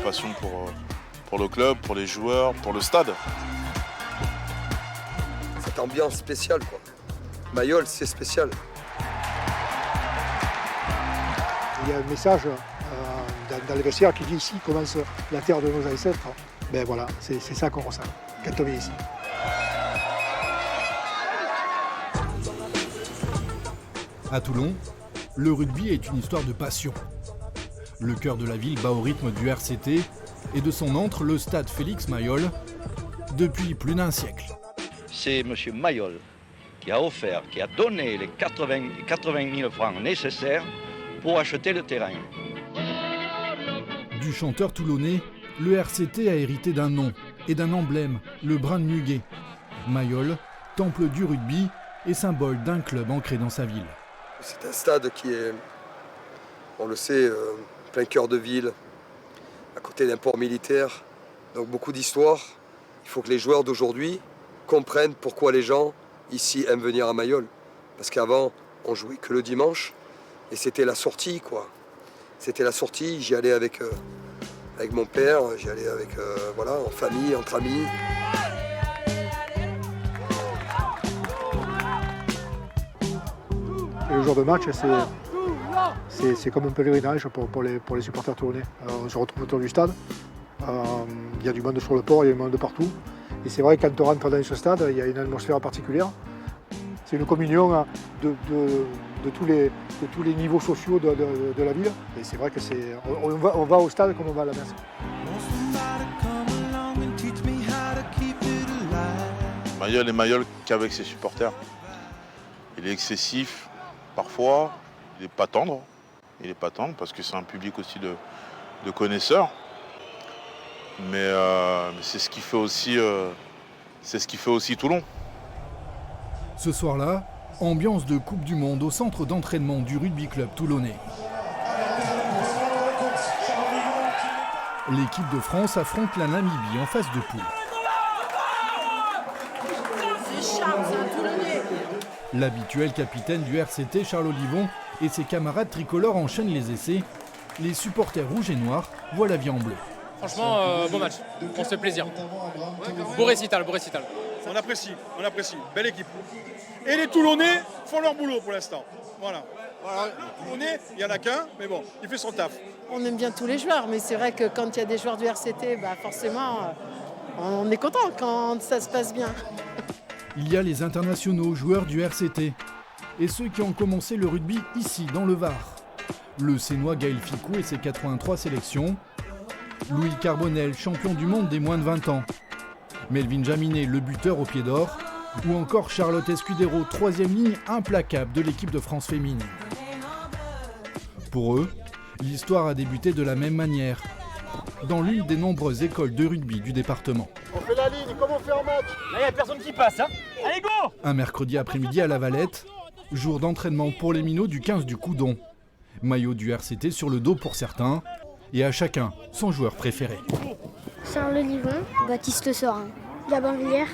passion pour le club, pour les joueurs, pour le stade. Cette ambiance spéciale, quoi. Mayol, c'est spécial. Il y a un message dans le vestiaire qui dit ici commence la terre de nos ancêtres. Ben voilà, c'est ça qu'on ressent quand on vient ici. À Toulon, le rugby est une histoire de passion. Le cœur de la ville bat au rythme du RCT et de son antre, le stade Félix Mayol, depuis plus d'un siècle. C'est M. Mayol qui a offert, qui a donné les 80 000 francs nécessaires pour acheter le terrain. Du chanteur toulonnais, le RCT a hérité d'un nom et d'un emblème, le brin de muguet. Mayol, temple du rugby et symbole d'un club ancré dans sa ville. C'est un stade qui est, on le sait, plein cœur de ville, à côté d'un port militaire, donc beaucoup d'histoire. Il faut que les joueurs d'aujourd'hui comprennent pourquoi les gens ici aiment venir à Mayol. Parce qu'avant, on jouait que le dimanche et c'était la sortie, quoi. C'était la sortie, j'y allais avec mon père, j'y allais avec, voilà, en famille, entre amis. Et le jour de match, c'est comme un pèlerinage pour les supporters toulonnais. On se retrouve autour du stade, il y a du monde sur le port, il y a du monde de partout. Et c'est vrai que quand on rentre dans ce stade, il y a une atmosphère particulière. C'est une communion de tous les niveaux sociaux de la ville. Et c'est vrai que on va au stade comme on va à la messe. Mayol est Mayol qu'avec ses supporters. Il est excessif parfois, il n'est pas tendre. Il n'est pas tendre parce que c'est un public aussi de connaisseurs. Mais c'est ce qui fait aussi Toulon. Ce soir-là, ambiance de Coupe du Monde au centre d'entraînement du rugby club toulonnais. L'équipe de France affronte la Namibie en phase de poule. L'habituel capitaine du RCT, Charles Olivon, et ses camarades tricolores enchaînent les essais. Les supporters rouges et noirs voient la vie en bleu. Franchement, beau match, on se fait plaisir. Beau récital. On apprécie. Belle équipe. Et les Toulonnais font leur boulot pour l'instant. Voilà. Les Toulonnais, il n'y en a qu'un, mais bon, il fait son taf. On aime bien tous les joueurs, mais c'est vrai que quand il y a des joueurs du RCT, forcément, on est content quand ça se passe bien. Il y a les internationaux joueurs du RCT et ceux qui ont commencé le rugby ici, dans le Var. Le Sénois Gaël Ficou et ses 83 sélections. Louis Carbonel, champion du monde des moins de 20 ans. Melvin Jaminet, le buteur au pied d'or. Ou encore Charlotte Escudero, troisième ligne implacable de l'équipe de France féminine. Pour eux, l'histoire a débuté de la même manière, dans l'une des nombreuses écoles de rugby du département. On fait la ligne, comme on fait en match. Là, il n'y a personne qui passe, hein. Allez, go! Un mercredi après-midi à La Valette, jour d'entraînement pour les minots du 15 du Coudon. Maillot du RCT sur le dos pour certains, et à chacun son joueur préféré. Charles Olivon, Baptiste Sorin, Gabin-Villiers.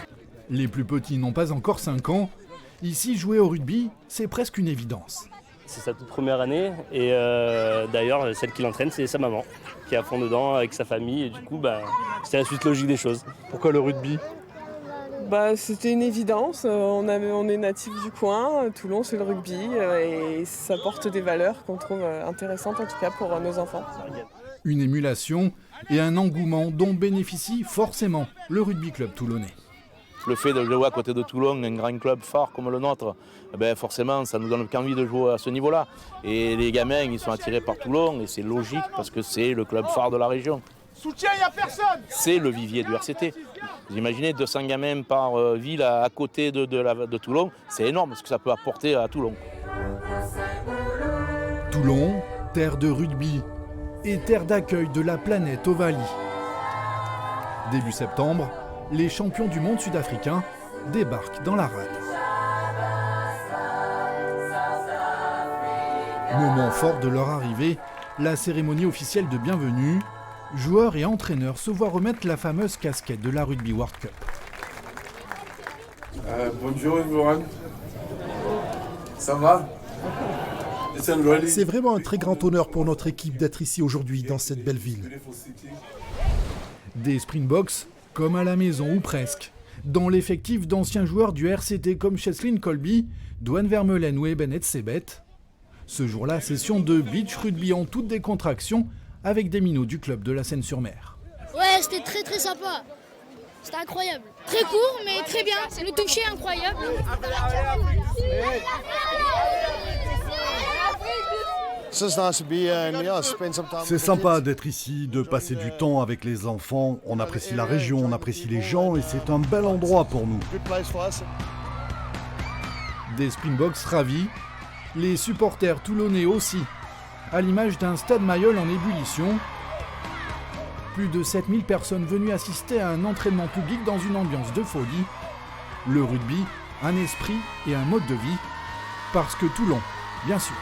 Les plus petits n'ont pas encore 5 ans. Ici, jouer au rugby, c'est presque une évidence. C'est sa toute première année et d'ailleurs celle qui l'entraîne c'est sa maman qui est à fond dedans avec sa famille et du coup c'était la suite logique des choses. Pourquoi le rugby ? C'était une évidence, on est natif du coin, Toulon c'est le rugby et ça porte des valeurs qu'on trouve intéressantes en tout cas pour nos enfants. Une émulation et un engouement dont bénéficie forcément le rugby club toulonnais. Le fait de jouer à côté de Toulon, un grand club fort comme le nôtre, forcément ça nous donne envie de jouer à ce niveau-là. Et les gamins ils sont attirés par Toulon et c'est logique parce que c'est le club phare de la région. Soutien, il n'y a personne. C'est le vivier du RCT. Vous imaginez 200 gamins par ville à côté de Toulon, c'est énorme ce que ça peut apporter à Toulon. Toulon, terre de rugby et terre d'accueil de la planète Ovalie. Début septembre, les champions du monde sud-africains débarquent dans la rade. Moment fort de leur arrivée, la cérémonie officielle de bienvenue. Joueurs et entraîneurs se voient remettre la fameuse casquette de la Rugby World Cup. Bonjour everyone. Ça va? C'est vraiment un très grand honneur pour notre équipe d'être ici aujourd'hui dans cette belle ville. Des Springboks, comme à la maison ou presque. Dans l'effectif d'anciens joueurs du RCT comme Cheslin Colby, Douane Vermeulen ou Eben Etzebet. Ce jour-là, session de beach rugby en toute décontraction avec des minots du club de la Seine-sur-Mer. Ouais, c'était très très sympa. C'était incroyable. Très court, mais très bien. Le toucher incroyable. C'est sympa d'être ici, de passer du temps avec les enfants. On apprécie la région, on apprécie les gens et c'est un bel endroit pour nous. Des Springboks ravis, les supporters toulonnais aussi, à l'image d'un stade Mayol en ébullition. Plus de 7000 personnes venues assister à un entraînement public dans une ambiance de folie. Le rugby, un esprit et un mode de vie, parce que Toulon, bien sûr.